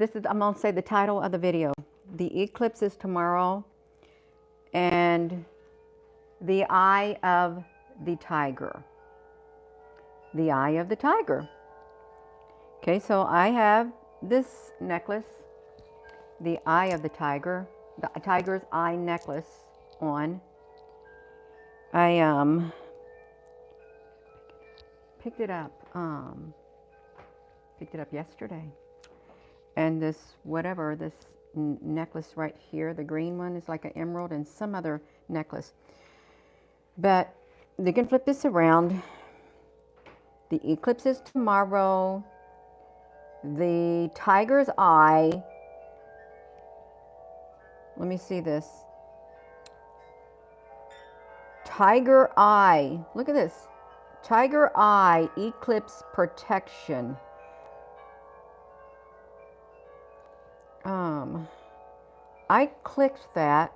I'm going to say the title of the video. The eclipse is tomorrow, and the eye of the tiger. The eye of the tiger. Okay, so I have this necklace, the eye of the tiger's eye necklace on. I picked it up yesterday. And this necklace right here, the green one, is like an emerald, and some other necklace. But you can flip this around. The eclipse is tomorrow. The tiger's eye. Let me see this. Tiger eye. Look at this. Tiger eye eclipse protection. I clicked that.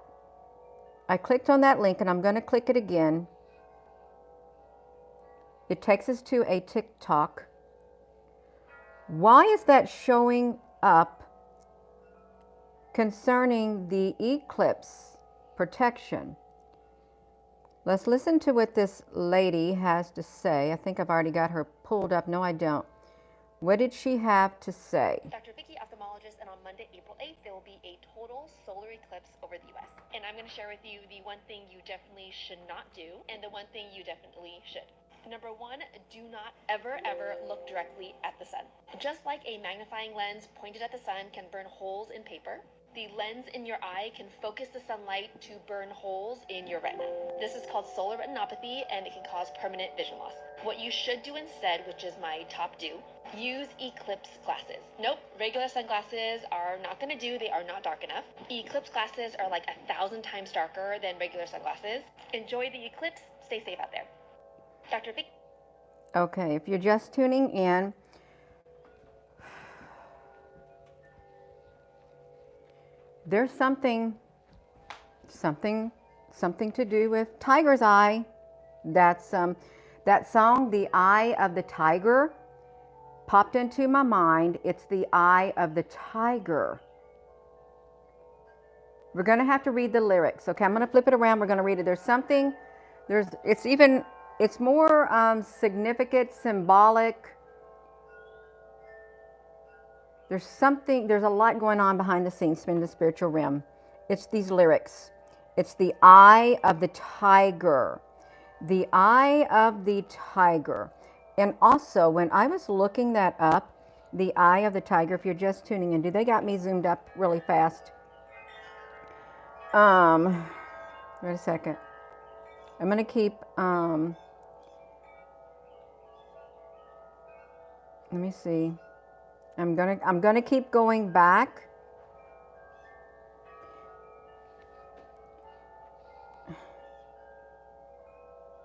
I clicked on that link, and I'm going to click it again. It takes us to a TikTok. Why is that showing up concerning the eclipse protection? Let's listen to what this lady has to say. I think I've already got her pulled up. No, I don't. What did she have to say? Dr. Vicky, ophthalmologist, and on Monday, April 8th, there will be a total solar eclipse over the U.S. And I'm going to share with you the one thing you definitely should not do and the one thing you definitely should. Number one, do not ever look directly at the sun. Just like a magnifying lens pointed at the sun can burn holes in paper, the lens in your eye can focus the sunlight to burn holes in your retina. This is called solar retinopathy, and it can cause permanent vision loss. What you should do instead, which is my top do, use eclipse glasses. Nope, regular sunglasses are not going to do. They are not dark enough. Eclipse glasses are like 1,000 times darker than regular sunglasses. Enjoy the eclipse. Stay safe out there. Dr. Vic. Okay, if you're just tuning in, there's something to do with Tiger's Eye. That's that song, The Eye of the Tiger, popped into my mind. It's the eye of the tiger. We're going to have to read the lyrics. Okay, I'm going to flip it around. We're going to read it. It's more significant, symbolic. There's a lot going on behind the scenes in the spiritual realm. It's these lyrics. It's the eye of the tiger. The eye of the tiger. And also, when I was looking that up, the eye of the tiger, if you're just tuning in, they got me zoomed up really fast? Wait a second. I'm going to keep, let me see. I'm gonna keep going back.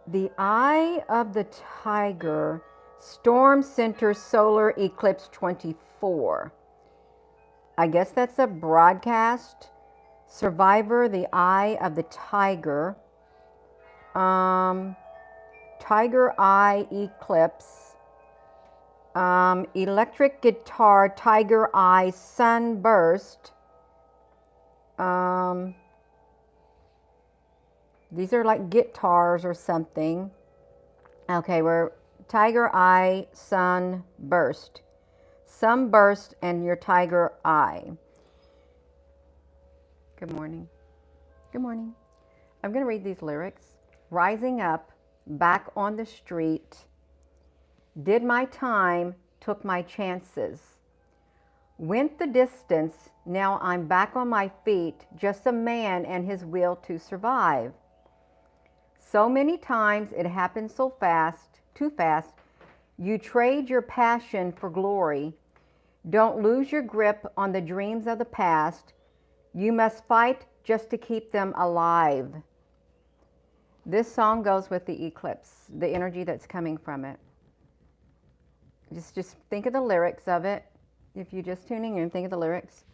The eye of the tiger, Storm Center Solar Eclipse 24. I guess that's a broadcast. Survivor, the eye of the tiger. Tiger eye eclipse. Electric guitar, tiger eye, sunburst. These are like guitars or something. Okay, we're tiger eye, sunburst. Sunburst and your tiger eye. Good morning. Good morning. I'm going to read these lyrics. Rising up, back on the street. Did my time, took my chances. Went the distance, now I'm back on my feet, just a man and his will to survive. So many times it happens so fast, too fast, you trade your passion for glory. Don't lose your grip on the dreams of the past. You must fight just to keep them alive. This song goes with the eclipse, the energy that's coming from it. Just think of the lyrics of it. If you're just tuning in, think of the lyrics.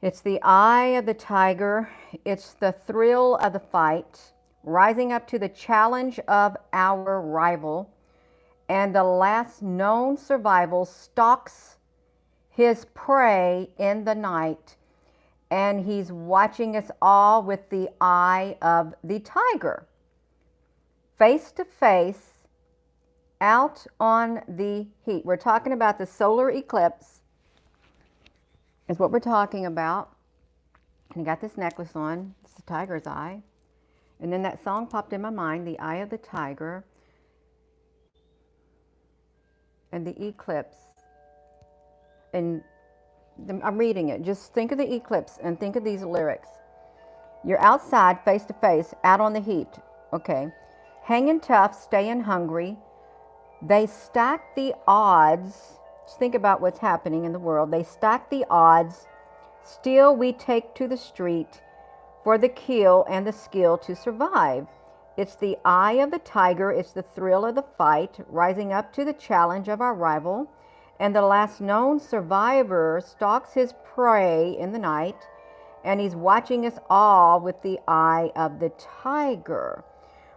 It's the eye of the tiger. It's the thrill of the fight, rising up to the challenge of our rival. And the last known survival stalks his prey in the night, and he's watching us all with the eye of the tiger. Face to face, out on the heat. We're talking about the solar eclipse, is what we're talking about. And I got this necklace on. It's the tiger's eye. And then that song popped in my mind, The Eye of the Tiger and the eclipse. And I'm reading it. Just think of the eclipse and think of these lyrics. You're outside, face to face, out on the heat. Okay. Hanging tough, staying hungry. They stack the odds. Just think about what's happening in the world. They stack the odds. Still we take to the street for the kill and the skill to survive. It's the eye of the tiger. It's the thrill of the fight, rising up to the challenge of our rival. And the last known survivor stalks his prey in the night, and he's watching us all with the eye of the tiger.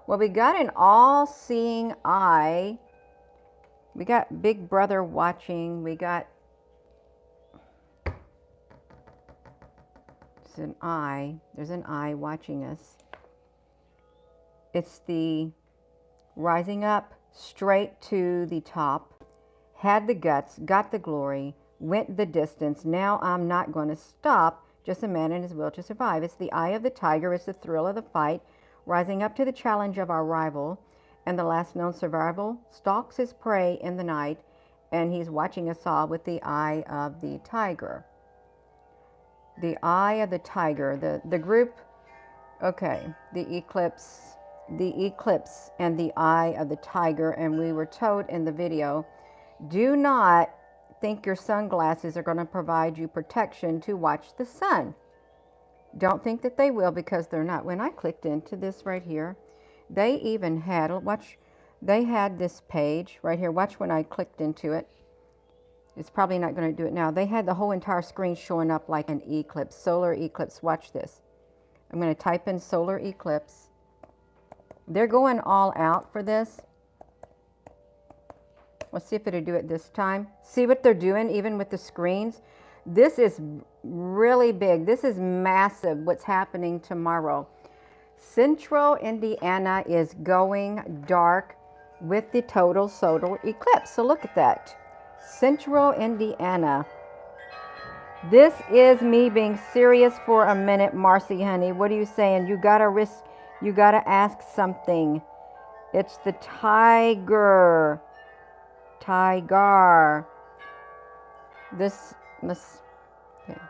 Well, we got an all-seeing eye. We got Big Brother watching. We got an eye. There's an eye watching us. It's the rising up straight to the top, had the guts, got the glory, went the distance. Now I'm not going to stop. Just a man and his will to survive. It's the eye of the tiger. It's the thrill of the fight, rising up to the challenge of our rival. And the last known survivor stalks his prey in the night, and he's watching us all with the eye of the tiger. The eye of the tiger. The group, okay, the eclipse and the eye of the tiger. And we were told in the video, do not think your sunglasses are going to provide you protection to watch the sun. Don't think that they will, because they're not. When I clicked into this right here, they even had, they had this page right here. Watch when I clicked into it. It's probably not going to do it now. They had the whole entire screen showing up like an eclipse, solar eclipse. Watch this. I'm going to type in solar eclipse. They're going all out for this. Let's see if it'll do it this time. See what they're doing even with the screens? This is really big. This is massive what's happening tomorrow. Central Indiana is going dark with the total solar eclipse. So look at that. Central Indiana. This is me being serious for a minute, Marcy, honey. What are you saying? You got to risk, you got to ask something. It's the tiger. Tiger. This must, okay.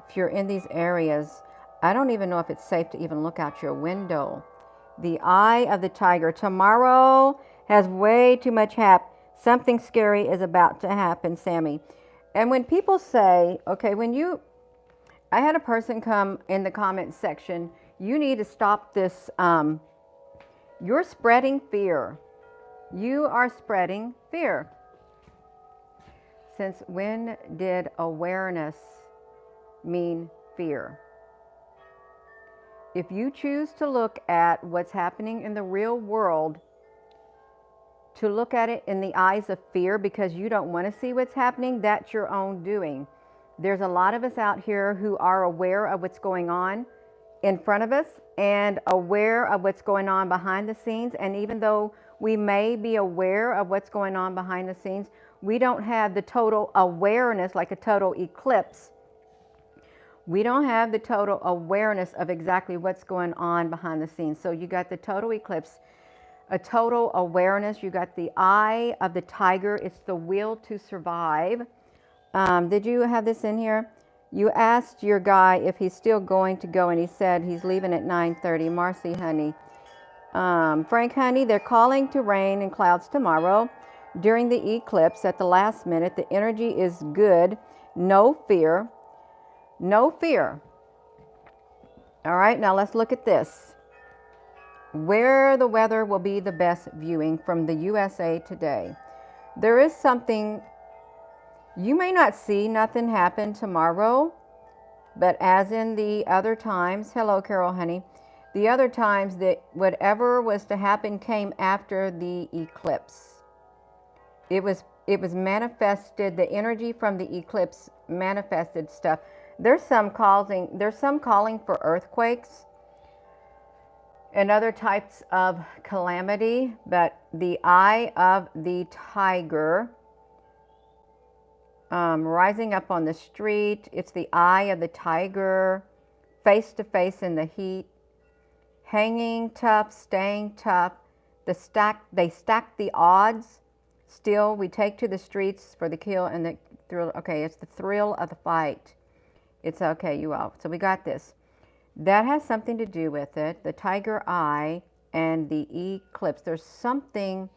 If you're in these areas, I don't even know if it's safe to even look out your window. The eye of the tiger. Tomorrow has way too much something scary is about to happen, Sammy. And when people say, okay, I had a person come in the comment section, you need to stop this, you're spreading fear. You are spreading fear. Since when did awareness mean fear? If you choose to look at what's happening in the real world, to look at it in the eyes of fear because you don't want to see what's happening, that's your own doing. There's a lot of us out here who are aware of what's going on in front of us and aware of what's going on behind the scenes. And even though we may be aware of what's going on behind the scenes, we don't have the total awareness, like a total eclipse. We don't have the total awareness of exactly what's going on behind the scenes. So you got the total eclipse, a total awareness. You got the eye of the tiger. It's the will to survive. Did you have this in here? You asked your guy if he's still going to go, and he said he's leaving at 9:30. Marcy, honey. Frank, honey, they're calling to rain and clouds tomorrow during the eclipse at the last minute. The energy is good. No fear. No fear. All right, now let's look at this. Where the weather will be the best viewing from the USA Today. There is something, you may not see nothing happen tomorrow, but as in the other times, hello, Carol, honey, the other times that whatever was to happen came after the eclipse. It was it was manifested, the energy from the eclipse manifested stuff. There's some calling for earthquakes and other types of calamity, but the eye of the tiger, rising up on the street, it's the eye of the tiger, face to face in the heat, hanging tough, staying tough. They stack the odds. Still, we take to the streets for the kill and the thrill. Okay, it's the thrill of the fight. It's okay, you all. So we got this. That has something to do with it. The tiger eye and the eclipse. There's something,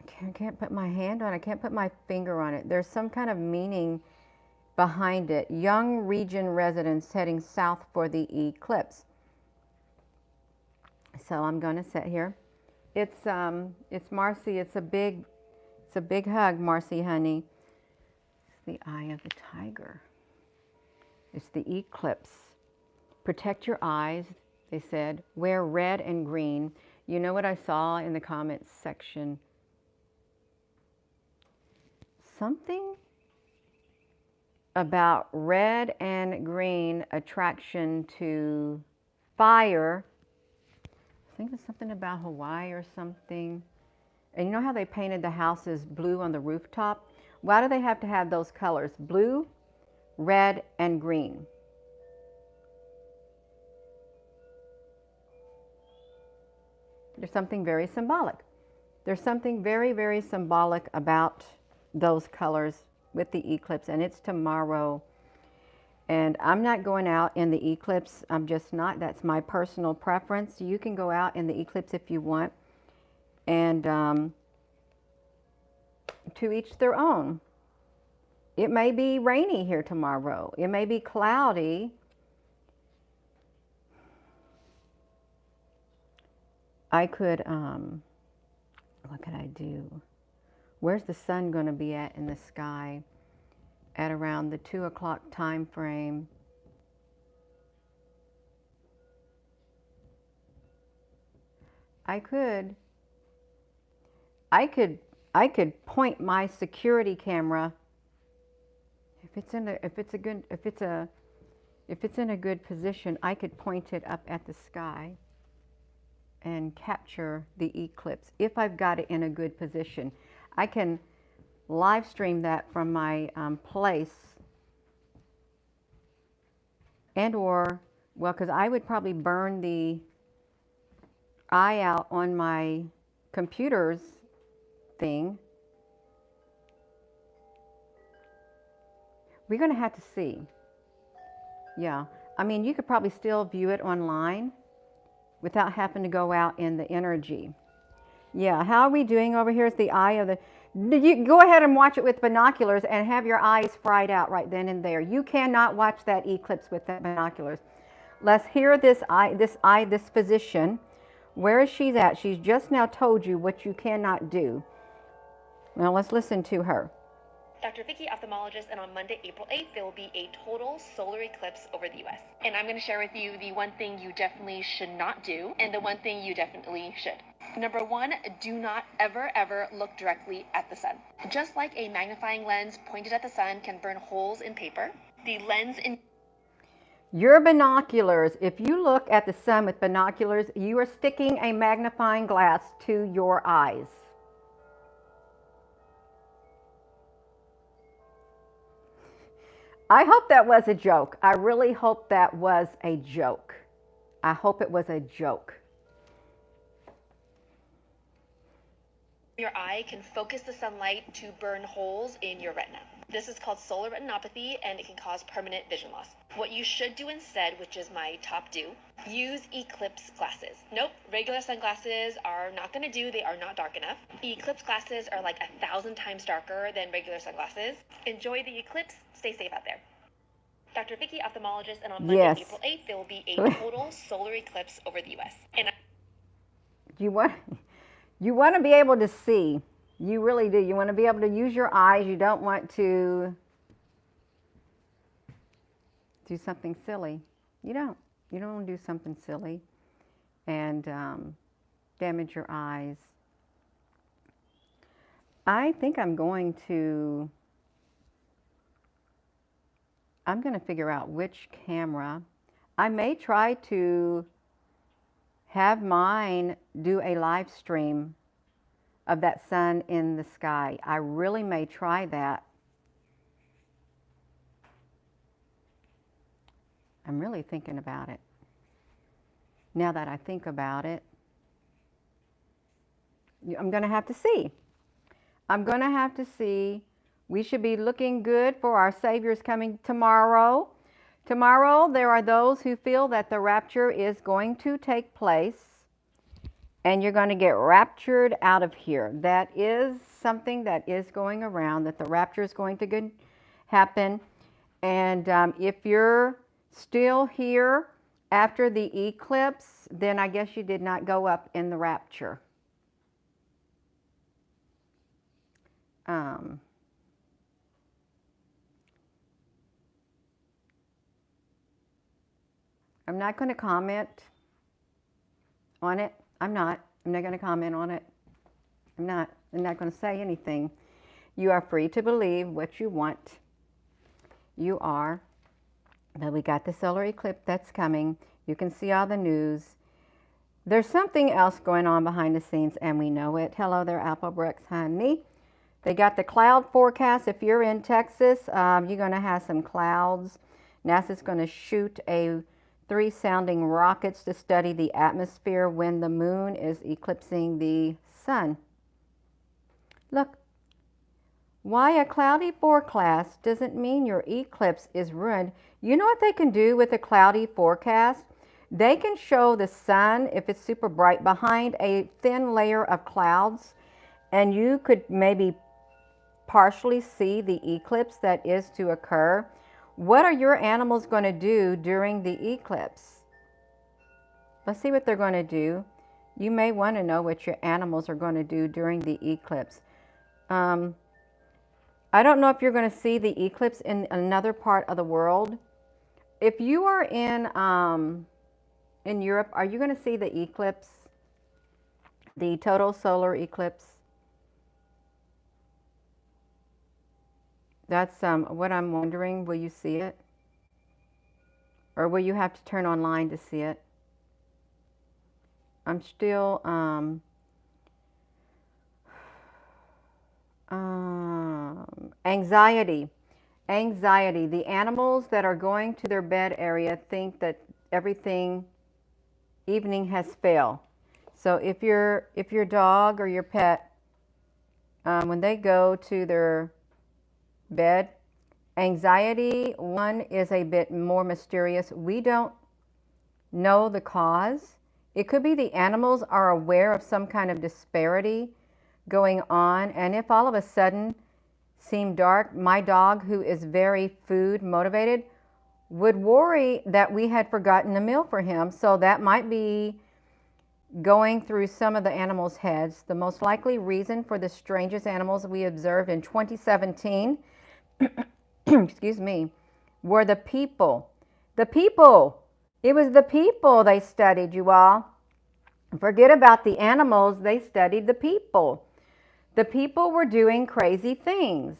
I can't put my hand on it. I can't put my finger on it. There's some kind of meaning behind it. Young region residents heading south for the eclipse. So I'm going to sit here. It's Marcy. It's a big hug, Marcy, honey. It's the eye of the tiger. It's the eclipse. Protect your eyes, they said. Wear red and green. You know what I saw in the comments section? Something about red and green attraction to fire. I think it's something about Hawaii or something. And you know how they painted the houses blue on the rooftop? Why do they have to have those colors? Blue, red, and green. There's something very symbolic. There's something very, very symbolic about those colors with the eclipse, and it's tomorrow. And I'm not going out in the eclipse. I'm just not. That's my personal preference. You can go out in the eclipse if you want. And to each their own. It may be rainy here tomorrow. It may be cloudy. I could, what could I do? Where's the sun going to be at in the sky at around the 2 o'clock time frame? I could point my security camera if it's in a good position. I could point it up at the sky and capture the eclipse if I've got it in a good position. I can live stream that from my place, and or, well, because I would probably burn the eye out on my computer's thing. We're going to have to see. Yeah, I mean, you could probably still view it online without having to go out in the energy. Yeah, how are we doing over here? It's the eye of the... You go ahead and watch it with binoculars and have your eyes fried out right then and there. You cannot watch that eclipse with the binoculars. Let's hear this physician. Where is she at? She's just now told you what you cannot do. Now let's listen to her. Dr. Vicky, ophthalmologist, and on Monday, April 8th, there will be a total solar eclipse over the U.S. And I'm going to share with you the one thing you definitely should not do and the one thing you definitely should. Number one, do not ever look directly at the sun. Just like a magnifying lens pointed at the sun can burn holes in paper, the lens in your binoculars, if you look at the sun with binoculars, you are sticking a magnifying glass to your eyes. I hope that was a joke. I really hope that was a joke. I hope it was a joke. Your eye can focus the sunlight to burn holes in your retina. This is called solar retinopathy, and it can cause permanent vision loss. What you should do instead, which is my top do, use Eclipse glasses. Nope, regular sunglasses are not going to do. They are not dark enough. Eclipse glasses are like 1,000 times darker than regular sunglasses. Enjoy the eclipse. Stay safe out there. Dr. Vicky, ophthalmologist, and on Monday, April 8th, there will be a total solar eclipse over the U.S. And you want to be able to see. You really do. You want to be able to use your eyes. You don't want to do something silly. You don't want to do something silly and damage your eyes. I think I'm going to figure out which camera. I may try to have mine do a live stream of that sun in the sky. I really may try that. I'm really thinking about it. Now that I think about it, I'm going to have to see. I'm going to have to see. We should be looking good for our Savior's coming tomorrow. Tomorrow, there are those who feel that the rapture is going to take place and you're going to get raptured out of here. That is something that is going around, that the rapture is going to happen. And if you're still here after the eclipse, then I guess you did not go up in the rapture. I'm not going to comment on it. I'm not going to comment on it. I'm not going to say anything. You are free to believe what you want. You are. But we got the solar eclipse that's coming. You can see all the news. There's something else going on behind the scenes, and we know it. Hello there, Applebrooks, honey. They got the cloud forecast. If you're in Texas, you're going to have some clouds. NASA's going to shoot 3 sounding rockets to study the atmosphere when the moon is eclipsing the sun. Look, why a cloudy forecast doesn't mean your eclipse is ruined. You know what they can do with a cloudy forecast? They can show the sun, if it's super bright, behind a thin layer of clouds, and you could maybe partially see the eclipse that is to occur. What are your animals going to do during the eclipse? Let's see what they're going to do. You may want to know what your animals are going to do during the eclipse. I don't know if you're going to see the eclipse in another part of the world. If you are in Europe, are you going to see the eclipse? The total solar eclipse? That's what I'm wondering. Will you see it? Or will you have to turn online to see it? I'm still anxiety. Anxiety. The animals that are going to their bed area think that everything evening has failed. So if your dog or your pet, when they go to their bed, anxiety, one, is a bit more mysterious. We don't know the cause. It could be the animals are aware of some kind of disparity going on, and if all of a sudden seem dark, my dog, who is very food motivated, would worry that we had forgotten a meal for him. So that might be going through some of the animals' heads. The most likely reason for the strangest animals we observed in 2017 excuse me, were the people. The people. It was the people they studied, you all. Forget about the animals, they studied the people. The people were doing crazy things.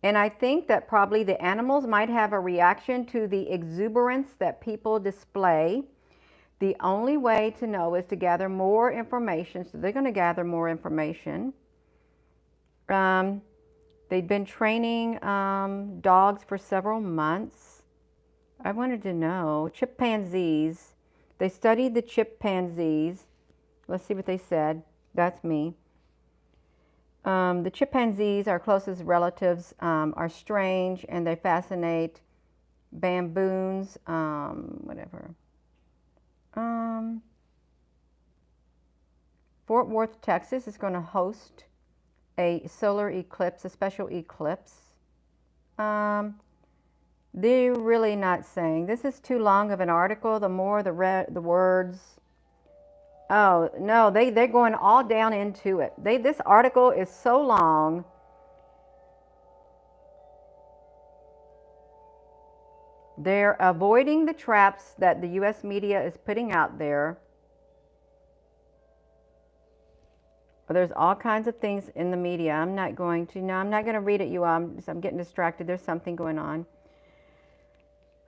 And I think that probably the animals might have a reaction to the exuberance that people display. The only way to know is to gather more information. So they're going to gather more information. They'd been training dogs for several months. I wanted to know, chimpanzees. They studied the chimpanzees. Let's see what they said. That's me. The chimpanzees, our closest relatives, are strange and they fascinate baboons, whatever. Fort Worth, Texas is going to host a solar eclipse, a special eclipse. They're really not saying. This is too long of an article. The more the words. Oh, no, they're going all down into it. This article is so long. They're avoiding the traps that the U.S. media is putting out there. Well, there's all kinds of things in the media. I'm not going to, no, I'm not going to read it, you all. I'm getting distracted. There's something going on.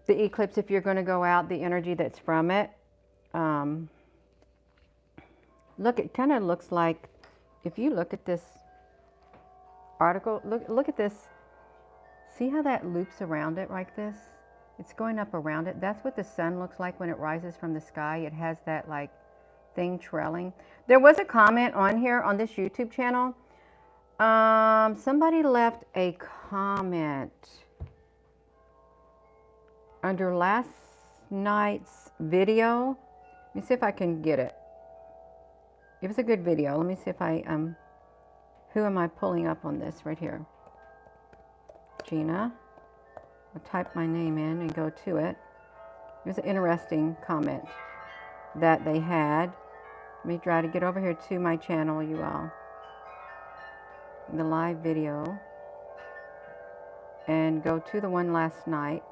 The eclipse, if you're going to go out, the energy that's from it. Look, it kind of looks like, if you look at this article, look at this. See how that loops around it like this? It's going up around it. That's what the sun looks like when it rises from the sky. It has that like thing trailing. There was a comment on here on this YouTube channel. Somebody left a comment under last night's video. Let me see if I can get it. It was a good video. Let me see if I, who am I pulling up on this right here? Gina. I'll type my name in and go to it. It was an interesting comment that they had. Let me try to get over here to my channel, you all. The live video. And go to the one last night,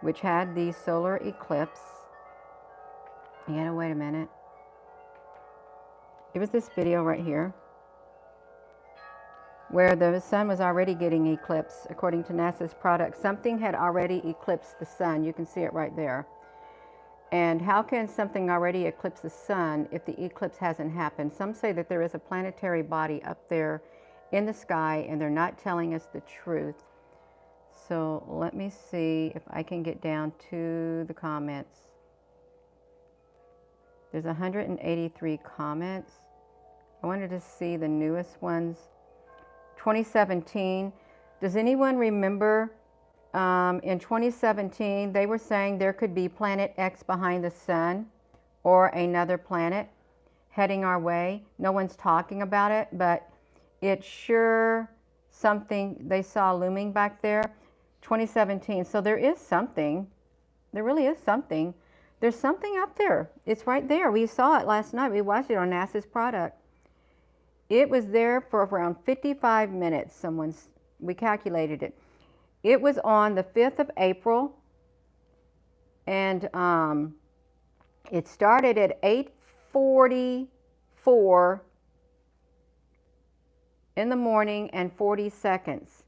which had the solar eclipse. You gotta wait a minute. It was this video right here, where the sun was already getting eclipsed. According to NASA's product, something had already eclipsed the sun. You can see it right there. And how can something already eclipse the sun if the eclipse hasn't happened? Some say that there is a planetary body up there in the sky and they're not telling us the truth. So let me see if I can get down to the comments. There's 183 comments. I wanted to see the newest ones. 2017. Does anyone remember in 2017 they were saying there could be planet X behind the sun or another planet heading our way? No one's talking about it, but it's sure something they saw looming back there. 2017. So there is something. There really is something. There's something up there. It's right there. We saw it last night. We watched it on NASA's product. It was there for around 55 minutes. We calculated it. It was on the 5th of April. And it started at 8:44 in the morning and 40 seconds.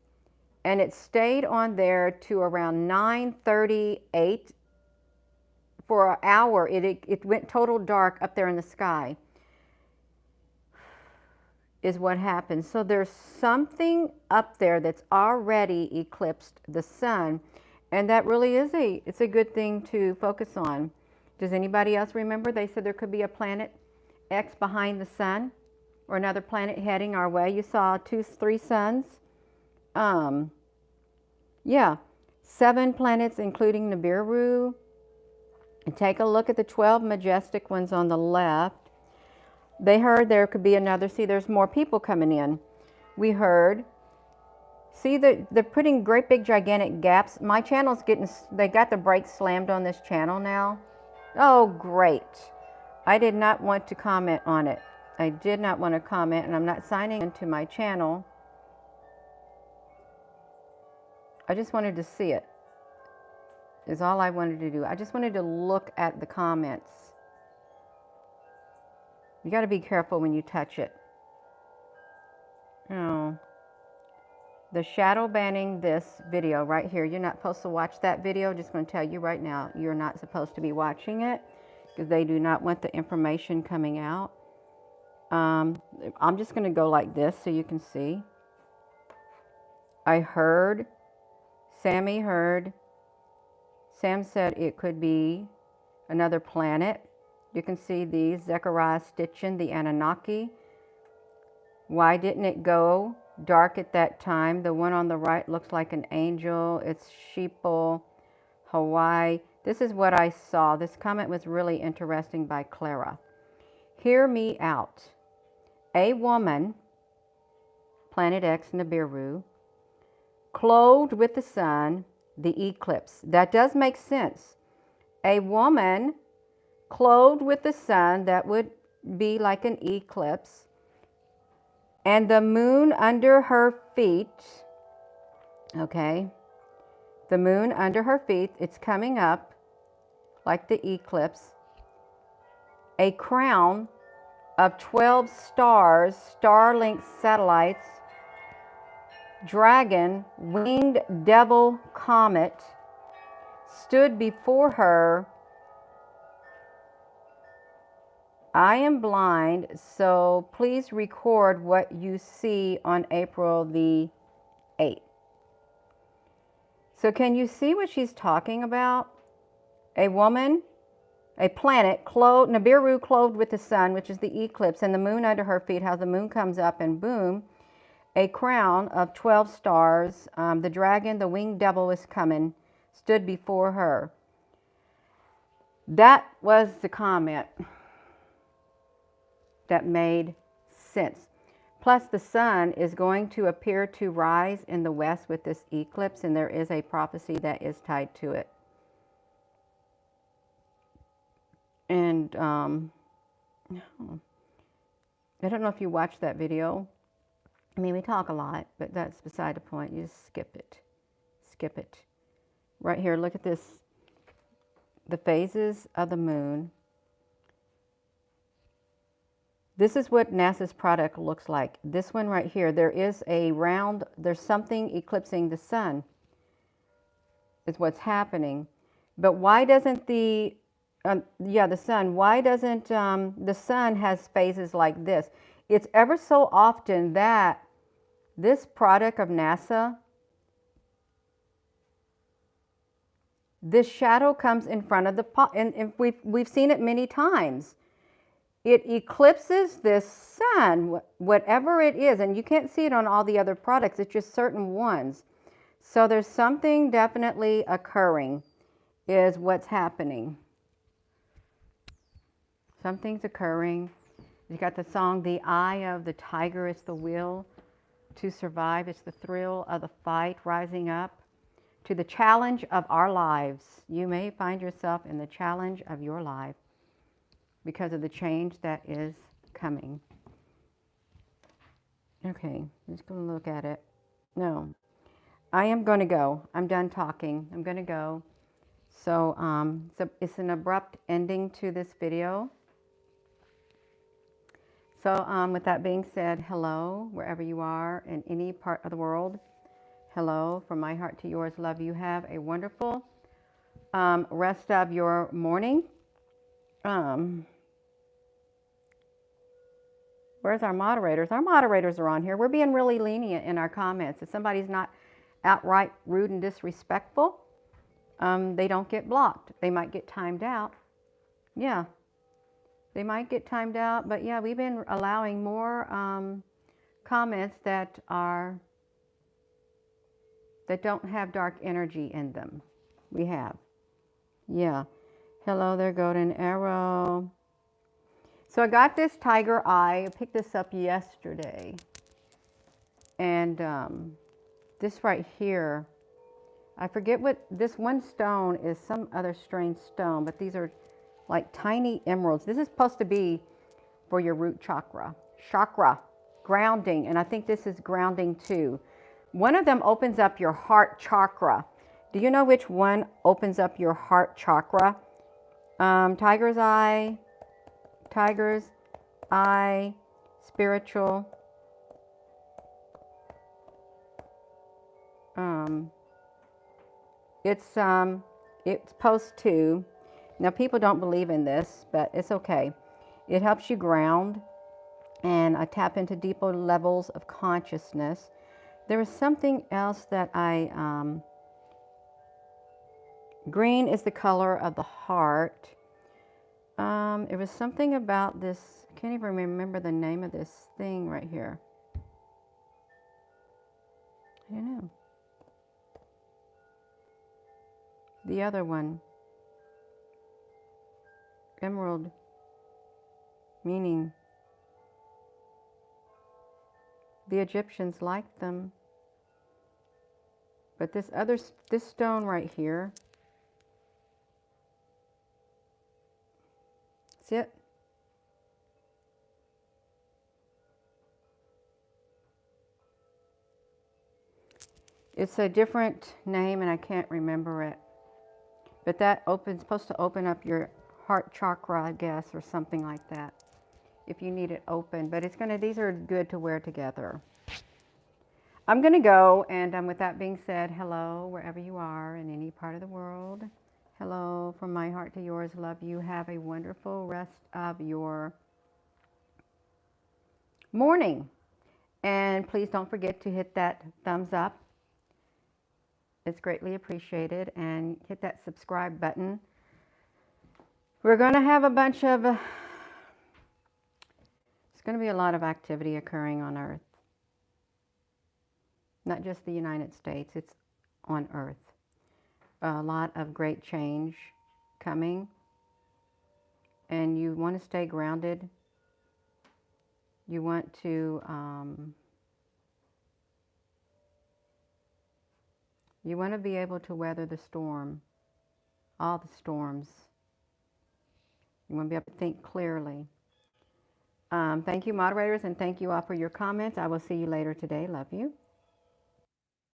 And it stayed on there to around 9:38 for an hour. It went total dark up there in the sky, is what happened. So there's something up there that's already eclipsed the sun, and that really is it's a good thing to focus on. Does anybody else remember? They said there could be a planet X behind the sun, or another planet heading our way. You saw 3 suns. Yeah, 7 planets, including Nibiru. And take a look at the 12 majestic ones on the left. They heard there could be another. See, there's more people coming in. We heard. See, they're putting great big gigantic gaps. My channel's they got the brakes slammed on this channel now. Oh, great. I did not want to comment on it. I did not want to comment, and I'm not signing into my channel. I just wanted to see it. Is all I wanted to do. I just wanted to look at the comments. You got to be careful when you touch it. Oh. The shadow banning this video right here. You're not supposed to watch that video. Just going to tell you right now, you're not supposed to be watching it because they do not want the information coming out. I'm just going to go like this so you can see. I heard, Sammy heard. Sam said it could be another planet. You can see these, Zechariah Stitchin, the Anunnaki. Why didn't it go dark at that time? The one on the right looks like an angel. It's Sheeple, Hawaii. This is what I saw. This comment was really interesting by Clara. Hear me out. A woman, planet X, Nibiru, clothed with the sun, the eclipse. That does make sense. A woman clothed with the sun, that would be like an eclipse, and the moon under her feet. Okay, the moon under her feet, it's coming up like the eclipse. A crown of 12 stars, star-linked satellites, dragon, winged devil comet, stood before her. I am blind, so please record what you see on April the 8th. So can you see what she's talking about? A woman, a planet, clothed, Nibiru clothed with the sun, which is the eclipse, and the moon under her feet, how the moon comes up and boom, a crown of 12 stars. The dragon, the winged devil is coming, stood before her. That was the comment that made sense. Plus, the sun is going to appear to rise in the west with this eclipse, and there is a prophecy that is tied to it. And I don't know if you watched that video. I mean, we talk a lot, but that's beside the point. You just skip it. Skip it. Right here, look at this. The phases of the moon. This is what NASA's product looks like. This one right here, there is a round, there's something eclipsing the sun, is what's happening. But why doesn't the sun, why doesn't the sun has phases like this? It's ever so often that this product of NASA, this shadow comes in front of the pot, and we've seen it many times. It eclipses this sun, whatever it is, and you can't see it on all the other products, it's just certain ones. So there's something definitely occurring, is what's happening. Something's occurring. You got the song, the eye of the tiger is the will to survive. It's the thrill of the fight rising up to the challenge of our lives. You may find yourself in the challenge of your life because of the change that is coming. Okay, I'm just going to look at it. No, I am going to go. I'm done talking. I'm going to go. So it's an abrupt ending to this video. So with that being said, hello, wherever you are in any part of the world. Hello, from my heart to yours, love you. Have a wonderful rest of your morning. Where's our moderators? Our moderators are on here. We're being really lenient in our comments. If somebody's not outright rude and disrespectful, they don't get blocked. They might get timed out. Yeah, they might get timed out. But yeah, we've been allowing more comments that don't have dark energy in them. We have. Yeah. Hello there, Golden Arrow. So I got this tiger eye. I picked this up yesterday. And this right here, I forget what, this one stone is some other strange stone, but these are like tiny emeralds. This is supposed to be for your root chakra. Chakra, grounding, and I think this is grounding too. One of them opens up your heart chakra. Do you know which one opens up your heart chakra? Tiger's eye, spiritual. It's supposed to. Now people don't believe in this, but it's okay. It helps you ground and tap into deeper levels of consciousness. There is something else that green is the color of the heart. It was something about this, I can't even remember the name of this thing right here. I don't know. The other one, emerald, meaning the Egyptians liked them. But this stone right here, see it? It's a different name and I can't remember it. But that supposed to open up your heart chakra, I guess, or something like that. if you need it open, but it's gonna, these are good to wear together. I'm gonna go, and with that being said, hello, wherever you are in any part of the world. Hello, from my heart to yours, love you. Have a wonderful rest of your morning. And please don't forget to hit that thumbs up. It's greatly appreciated. And hit that subscribe button. We're going to have a bunch of, it's going to be a lot of activity occurring on Earth. Not just the United States, it's on Earth. A lot of great change coming. And you want to stay grounded. You want to be able to weather the storm, all the storms. You want to be able to think clearly. Thank you, moderators, and thank you all for your comments. I will see you later today. Love you.